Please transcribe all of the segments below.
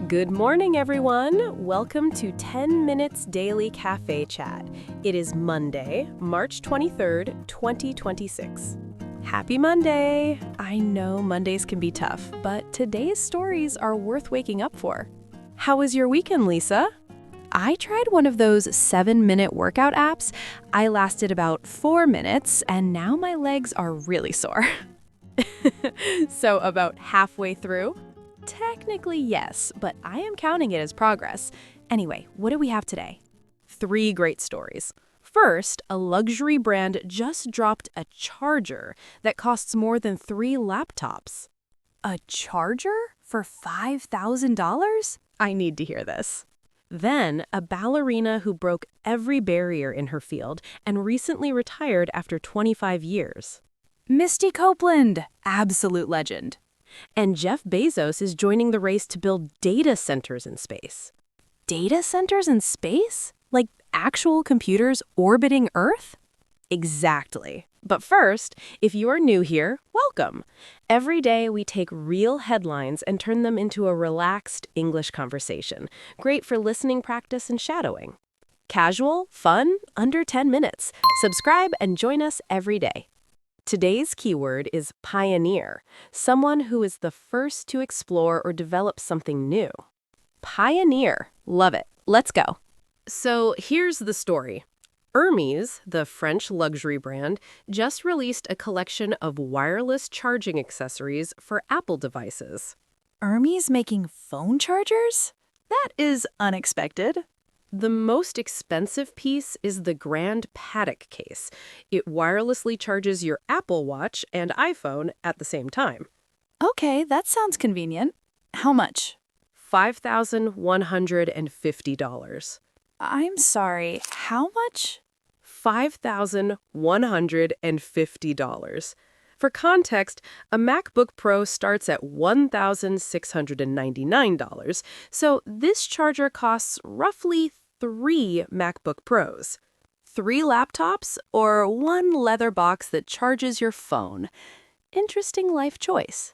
Good morning, everyone. Welcome to 10 Minutes Daily Cafe Chat. It is Monday, March 23rd, 2026. Happy Monday! I know Mondays can be tough, but today's stories are worth waking up for. How was your weekend, Lisa? I tried one of those 7-minute workout apps. I lasted about 4 minutes, and now my legs are really sore. So about halfway through? Technically, yes, but I am counting it as progress. Anyway, what do we have today? 3 great stories. First, a luxury brand just dropped a charger that costs more than 3 laptops. A charger for $5,000? I need to hear this. Then, a ballerina who broke every barrier in her field and recently retired after 25 years. Misty Copeland, absolute legend. And Jeff Bezos is joining the race to build data centers in space. Data centers in space? Like actual computers orbiting Earth? Exactly. But first, if you are new here, welcome. Every day we take real headlines and turn them into a relaxed English conversation. Great for listening practice and shadowing. Casual, fun, under 10 minutes. Subscribe and join us every day. Today's keyword is pioneer, someone who is the first to explore or develop something new. Pioneer. Love it. Let's go. So here's the story. Hermes, the French luxury brand, just released a collection of wireless charging accessories for Apple devices. Hermes making phone chargers? That is unexpected. The most expensive piece is the Grand Paddock case. It wirelessly charges your Apple Watch and iPhone at the same time. Okay, that sounds convenient. How much? $5,150. I'm sorry, how much? $5,150. For context, a MacBook Pro starts at $1,699, so this charger costs roughly 3 MacBook Pros. 3 laptops or 1 leather box that charges your phone. Interesting life choice.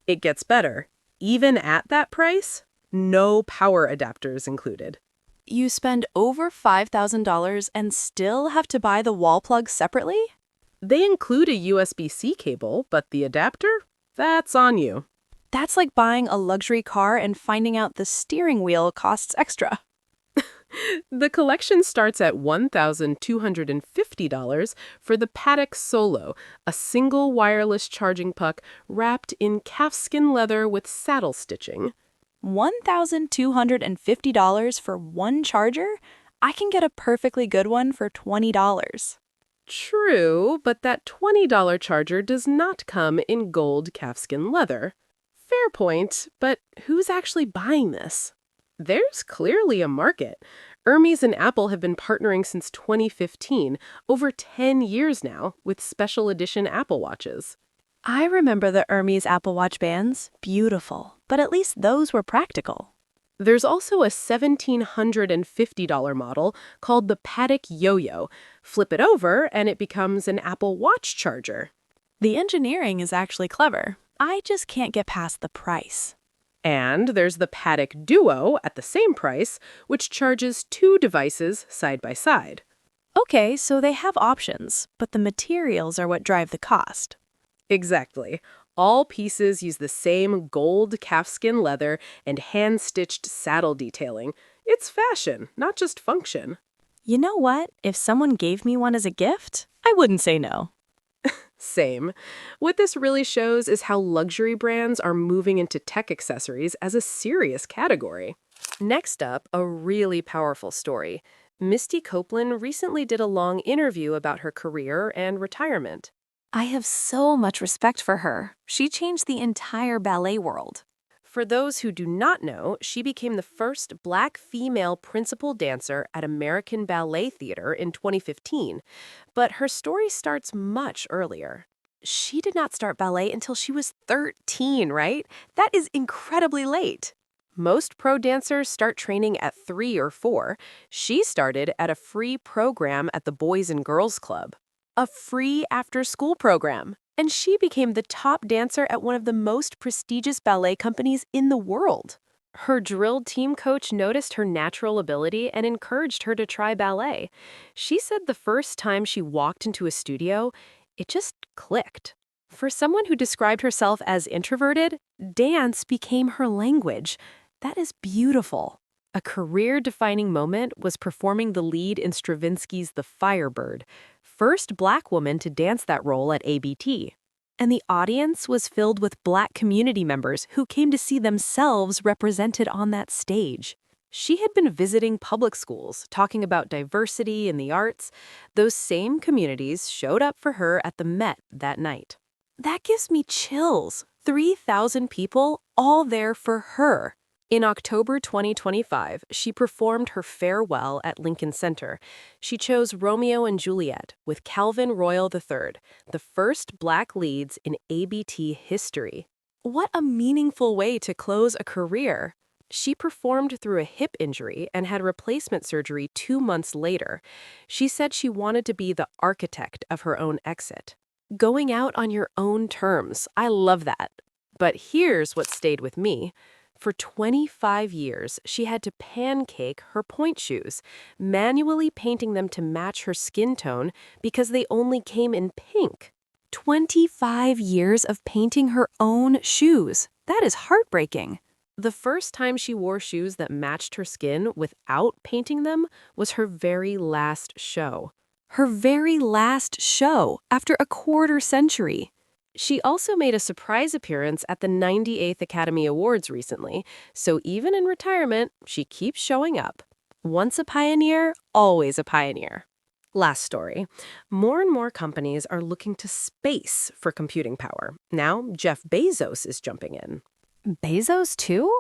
It gets better. Even at that price, no power adapters included. You spend over $5,000 and still have to buy the wall plug separately? They include a USB-C cable, but the adapter? That's on you. That's like buying a luxury car and finding out the steering wheel costs extra. The collection starts at $1,250 for the Paddock Solo, a single wireless charging puck wrapped in calfskin leather with saddle stitching. $1,250 for one charger? I can get a perfectly good one for $20. True, but that $20 charger does not come in gold calfskin leather. Fair point, but who's actually buying this? There's clearly a market. Hermes and Apple have been partnering since 2015, over 10 years now, with special edition Apple Watches. I remember the Hermes Apple Watch bands. Beautiful. But at least those were practical. There's also a $1,750 model called the Paddock Yo-Yo. Flip it over and it becomes an Apple Watch charger. The engineering is actually clever. I just can't get past the price. And there's the Paddock Duo at the same price, which charges 2 devices side by side. Okay, so they have options, but the materials are what drive the cost. Exactly. All pieces use the same gold calfskin leather and hand-stitched saddle detailing. It's fashion, not just function. You know what? If someone gave me one as a gift, I wouldn't say no. Same. What this really shows is how luxury brands are moving into tech accessories as a serious category. Next up, a really powerful story. Misty Copeland recently did a long interview about her career and retirement. I have so much respect for her. She changed the entire ballet world. For those who do not know, she became the first Black female principal dancer at American Ballet Theater in 2015. But her story starts much earlier. She did not start ballet until she was 13, right? That is incredibly late. Most pro dancers start training at 3 or 4. She started at a free program at the Boys and Girls Club. A free after-school program. And she became the top dancer at one of the most prestigious ballet companies in the world. Her drilled team coach noticed her natural ability and encouraged her to try ballet. She said the first time she walked into a studio, it just clicked. For someone who described herself as introverted, dance became her language. That is beautiful. A career-defining moment was performing the lead in Stravinsky's The Firebird, first Black woman to dance that role at ABT. And the audience was filled with Black community members who came to see themselves represented on that stage. She had been visiting public schools, talking about diversity in the arts. Those same communities showed up for her at the Met that night. That gives me chills. 3,000 people, all there for her. In October 2025, she performed her farewell at Lincoln Center. She chose Romeo and Juliet with Calvin Royal III, the first Black leads in ABT history. What a meaningful way to close a career. She performed through a hip injury and had replacement surgery 2 months later. She said she wanted to be the architect of her own exit. Going out on your own terms. I love that. But here's what stayed with me. For 25 years, she had to pancake her point shoes, manually painting them to match her skin tone because they only came in pink. 25 years of painting her own shoes. That is heartbreaking. The first time she wore shoes that matched her skin without painting them was her very last show. Her very last show after a quarter century. She also made a surprise appearance at the 98th Academy Awards recently, so even in retirement, she keeps showing up. Once a pioneer, always a pioneer. Last story. More and more companies are looking to space for computing power. Now, Jeff Bezos is jumping in. Bezos, too?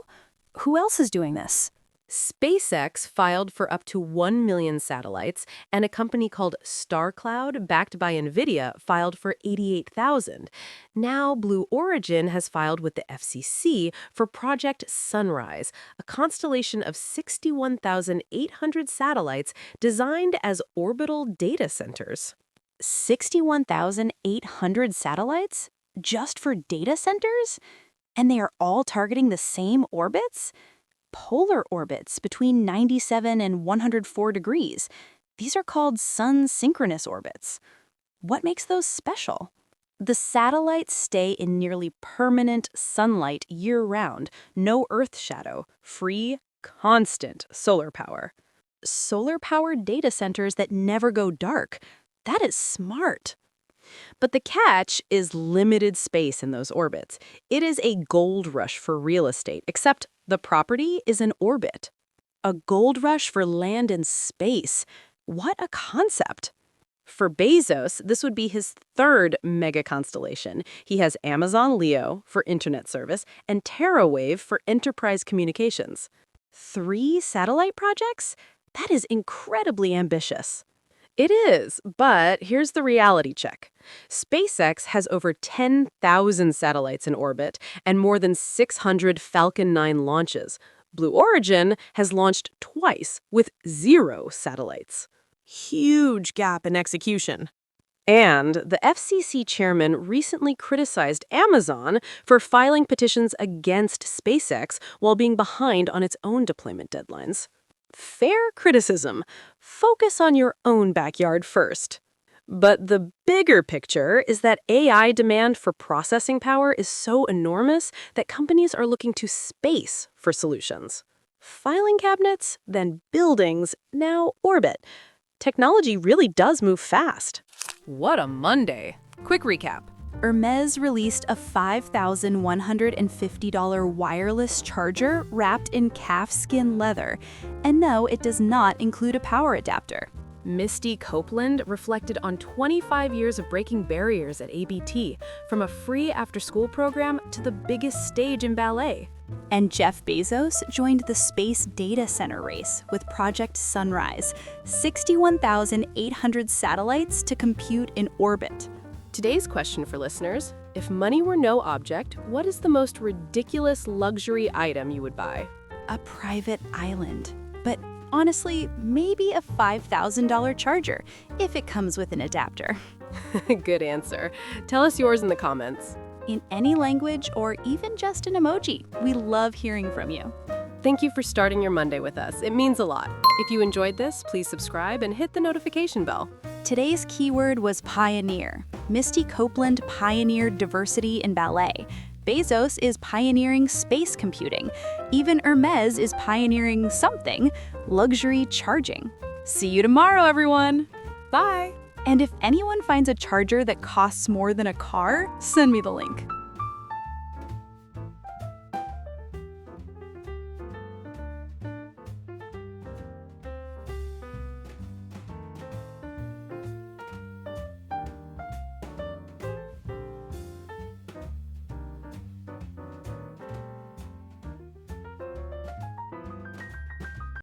Who else is doing this? SpaceX filed for up to 1 million satellites, and a company called StarCloud, backed by NVIDIA, filed for 88,000. Now, Blue Origin has filed with the FCC for Project Sunrise, a constellation of 61,800 satellites designed as orbital data centers. 61,800 satellites? Just for data centers? And they are all targeting the same orbits? Polar orbits between 97 and 104 degrees. These are called sun-synchronous orbits. What makes those special? The satellites stay in nearly permanent sunlight year-round, no Earth shadow, free, constant solar power. Solar-powered data centers that never go dark. That is smart. But the catch is limited space in those orbits. It is a gold rush for real estate, except the property is in orbit. A gold rush for land and space. What a concept. For Bezos, this would be his third mega-constellation. He has Amazon Leo for internet service and TerraWave for enterprise communications. 3 satellite projects? That is incredibly ambitious. It is, but here's the reality check. SpaceX has over 10,000 satellites in orbit and more than 600 Falcon 9 launches. Blue Origin has launched twice with 0 satellites. Huge gap in execution. And the FCC chairman recently criticized Amazon for filing petitions against SpaceX while being behind on its own deployment deadlines. Fair criticism. Focus on your own backyard first. But the bigger picture is that AI demand for processing power is so enormous that companies are looking to space for solutions. Filing cabinets, then buildings, now orbit. Technology really does move fast. What a Monday. Quick recap. Hermes released a $5,150 wireless charger wrapped in calfskin leather. And no, it does not include a power adapter. Misty Copeland reflected on 25 years of breaking barriers at ABT, from a free after-school program to the biggest stage in ballet. And Jeff Bezos joined the space data center race with Project Sunrise, 61,800 satellites to compute in orbit. Today's question for listeners: if money were no object, what is the most ridiculous luxury item you would buy? A private island. But honestly, maybe a $5,000 charger, if it comes with an adapter. Good answer. Tell us yours in the comments. In any language or even just an emoji, we love hearing from you. Thank you for starting your Monday with us. It means a lot. If you enjoyed this, please subscribe and hit the notification bell. Today's keyword was pioneer. Misty Copeland pioneered diversity in ballet. Bezos is pioneering space computing. Even Hermes is pioneering something, luxury charging. See you tomorrow, everyone! Bye! And if anyone finds a charger that costs more than a car, send me the link.